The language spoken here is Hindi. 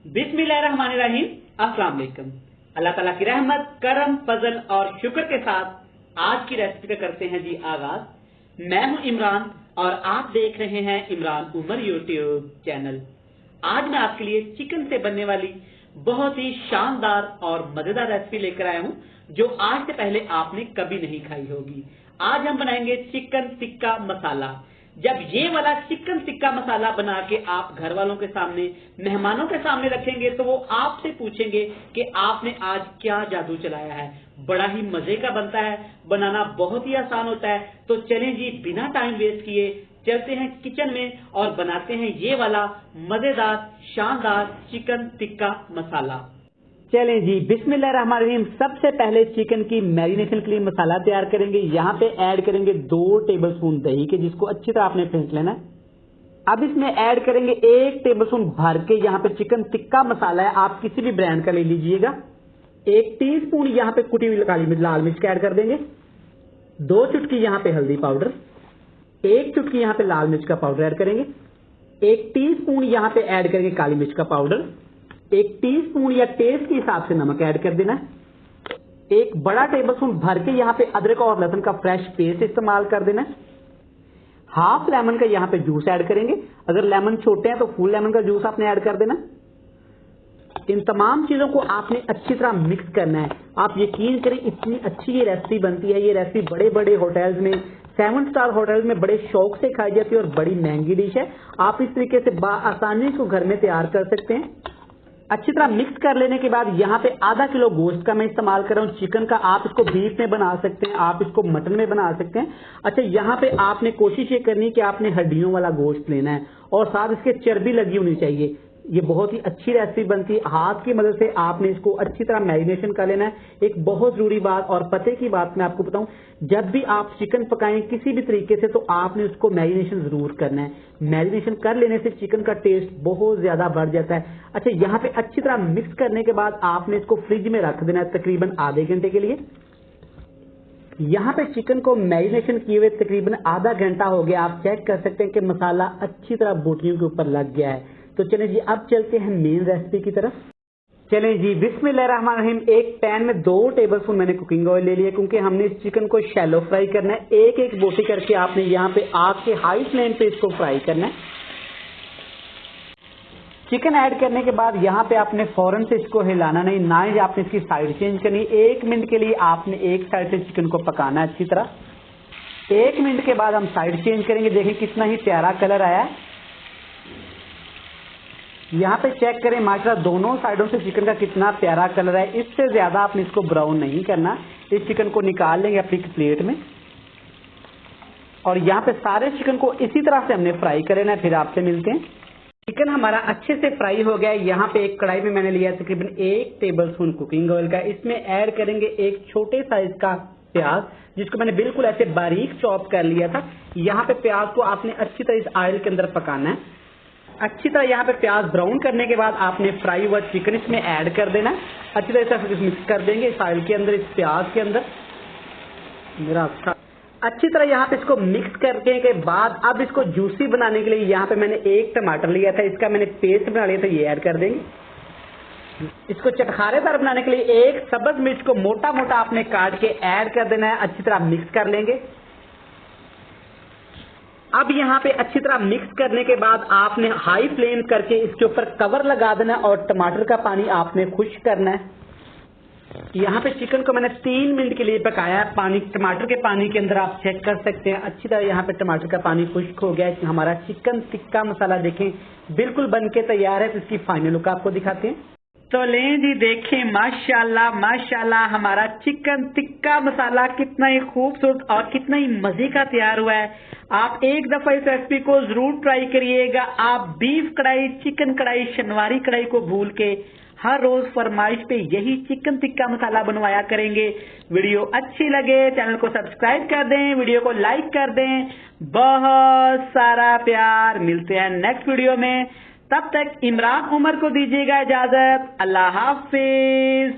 बिस्मिल्लाहिर्रहमानिर्रहीम। अस्सलाम वालेकुम। अल्लाह ताला की रहमत, करम, फजल और शुक्र के साथ आज की रेसिपी का करते हैं जी आगाज। मैं हूं इमरान और आप देख रहे हैं इमरान उमर यूट्यूब चैनल। आज मैं आपके लिए चिकन से बनने वाली बहुत ही शानदार और मजेदार रेसिपी लेकर आया हूं जो आज से पहले आपने कभी नहीं खाई होगी। आज हम बनाएंगे चिकन टिक्का मसाला। जब ये वाला चिकन टिक्का मसाला बना के आप घर वालों के सामने, मेहमानों के सामने रखेंगे तो वो आपसे पूछेंगे कि आपने आज क्या जादू चलाया है। बड़ा ही मजे का बनता है, बनाना बहुत ही आसान होता है। तो चलें जी, बिना टाइम वेस्ट किए चलते हैं किचन में और बनाते हैं ये वाला मजेदार शानदार चिकन टिक्का मसाला। चलें जी, बिस्मिल्लाहिर्रहमानिर्रहीम। सबसे पहले चिकन की मैरिनेशन के लिए मसाला तैयार करेंगे। यहाँ पे ऐड करेंगे 2 टेबलस्पून दही के, जिसको अच्छी तरह आपने फेंट लेना है। अब इसमें ऐड करेंगे 1 टेबलस्पून भर के, यहाँ पे चिकन टिक्का मसाला है, आप किसी भी ब्रांड का ले लीजिएगा। 1 टीस्पून यहाँ पे कुटी हुई काली मिर्च, लाल मिर्च का ऐड कर देंगे। 2 चुटकी यहाँ पे हल्दी पाउडर, 1 चुटकी यहाँ पे लाल मिर्च का पाउडर ऐड करेंगे। 1 टीस्पून यहाँ पे ऐड करेंगे काली मिर्च का पाउडर। 1 टीस्पून या टेस्ट के हिसाब से नमक ऐड कर देना। 1 बड़ा टेबलस्पून भर के यहाँ पे अदरक और लहसुन का फ्रेश पेस्ट इस्तेमाल कर देना। हाफ लेमन का यहाँ पे जूस ऐड करेंगे। अगर लेमन छोटे हैं तो फुल लेमन का जूस आपने ऐड कर देना। इन तमाम चीजों को आपने अच्छी तरह मिक्स करना है। आप यकीन करें, इतनी अच्छी ये रेसिपी बनती है। ये रेसिपी बड़े बड़े होटल्स में, 7 स्टार होटल्स में बड़े शौक से खाई जाती है और बड़ी महंगी डिश है। आप इस तरीके से आसानी से घर में तैयार कर सकते हैं। अच्छी तरह मिक्स कर लेने के बाद यहाँ पे आधा किलो गोश्त का मैं इस्तेमाल कर रहा हूँ, चिकन का। आप इसको बीफ में बना सकते हैं, आप इसको मटन में बना सकते हैं। अच्छा, यहाँ पे आपने कोशिश ये करनी कि आपने हड्डियों वाला गोश्त लेना है और साथ इसके चर्बी लगी होनी चाहिए। ये बहुत ही अच्छी रेसिपी बनती है। हाथ की मदद से आपने इसको अच्छी तरह मैरिनेशन कर लेना है। एक बहुत जरूरी बात और पते की बात मैं आपको बताऊं, जब भी आप चिकन पकाएं किसी भी तरीके से, तो आपने उसको मैरिनेशन जरूर करना है। मैरिनेशन कर लेने से चिकन का टेस्ट बहुत ज्यादा बढ़ जाता है। अच्छा, यहाँ पे अच्छी तरह मिक्स करने के बाद आपने इसको फ्रिज में रख देना है तकरीबन आधे घंटे के लिए। यहाँ पे चिकन को मैरिनेशन किए हुए तकरीबन आधा घंटा हो गया। आप चेक कर सकते हैं कि मसाला अच्छी तरह बोटियों के ऊपर लग गया है। तो चलें जी, अब चलते हैं मेन रेसिपी की तरफ। चलें जी, बिस्मिल्लाहिर्रहमानिर्रहीम। एक पैन में 2 टेबलस्पून मैंने कुकिंग ऑयल ले लिया, क्योंकि हमने इस चिकन को शैलो फ्राई करना है। एक एक बोटी करके आपने यहाँ पे आग के हाई फ्लेम पे इसको फ्राई करना है। चिकन ऐड करने के बाद यहाँ पे आपने फौरन से इसको हिलाना नहीं, ना ही आपने इसकी साइड चेंज करनी। 1 मिनट के लिए आपने एक साइड से चिकन को पकाना है अच्छी तरह। 1 मिनट के बाद हम साइड चेंज करेंगे। देखें कितना ही प्यारा कलर आया है। यहाँ पे चेक करें, माशाल्लाह दोनों साइडों से चिकन का कितना प्यारा कलर है। इससे ज्यादा आपने इसको ब्राउन नहीं करना। इस चिकन को निकाल लेंगे अपनी प्लेट में और यहाँ पे सारे चिकन को इसी तरह से हमने फ्राई कर लेना है। फिर आपसे मिलते हैं। चिकन हमारा अच्छे से फ्राई हो गया है। यहाँ पे एक कढ़ाई में मैंने लिया तकरीबन 1 टेबलस्पून कुकिंग ऑयल का। इसमें ऐड करेंगे एक छोटे साइज का प्याज, जिसको मैंने बिल्कुल ऐसे बारीक चॉप कर लिया था। यहाँ पे प्याज को आपने अच्छी तरह इस ऑयल के अंदर पकाना है। अच्छी तरह यहाँ पे प्याज ब्राउन करने के बाद आपने फ्राई हुआ चिकन इसमें ऐड कर देना है। अच्छी तरह से मिक्स कर देंगे इस ऑयल के अंदर, इस प्याज के अंदर। मेरा अच्छी तरह यहाँ पे इसको मिक्स करने के बाद अब इसको जूसी बनाने के लिए यहाँ पे मैंने 1 टमाटर लिया था, इसका मैंने पेस्ट बना लिया था, ये ऐड कर देंगे। इसको चटखारेदार बनाने के लिए 1 सब्ज मिर्च को मोटा मोटा आपने काट के ऐड कर देना है। अच्छी तरह मिक्स कर लेंगे। अब यहाँ पे अच्छी तरह मिक्स करने के बाद आपने हाई फ्लेम करके इसके ऊपर कवर लगा देना और टमाटर का पानी आपने खुश्क करना है। यहाँ पे चिकन को मैंने 3 मिनट के लिए पकाया है। पानी टमाटर के पानी के अंदर आप चेक कर सकते हैं। अच्छी तरह यहाँ पे टमाटर का पानी खुश्क हो गया है। हमारा चिकन टिक्का मसाला देखें बिल्कुल बन के तैयार है। तो इसकी फाइनल लुक आपको दिखाते हैं। तो लें जी, देखें माशाल्लाह माशाल्लाह हमारा चिकन टिक्का मसाला कितना ही खूबसूरत और कितना ही मजे का तैयार हुआ है। आप एक दफा इस रेसिपी को जरूर ट्राई करिएगा। आप बीफ कढ़ाई, चिकन कढ़ाई, शनवारी कढ़ाई को भूल के हर रोज फरमाइश पे यही चिकन टिक्का मसाला बनवाया करेंगे। वीडियो अच्छी लगे चैनल को सब्सक्राइब कर दें, वीडियो को लाइक कर दें। बहुत सारा प्यार। मिलते हैं नेक्स्ट वीडियो में। तब तक इमरान उमर को दीजिएगा इजाजत। अल्लाह हाफिज।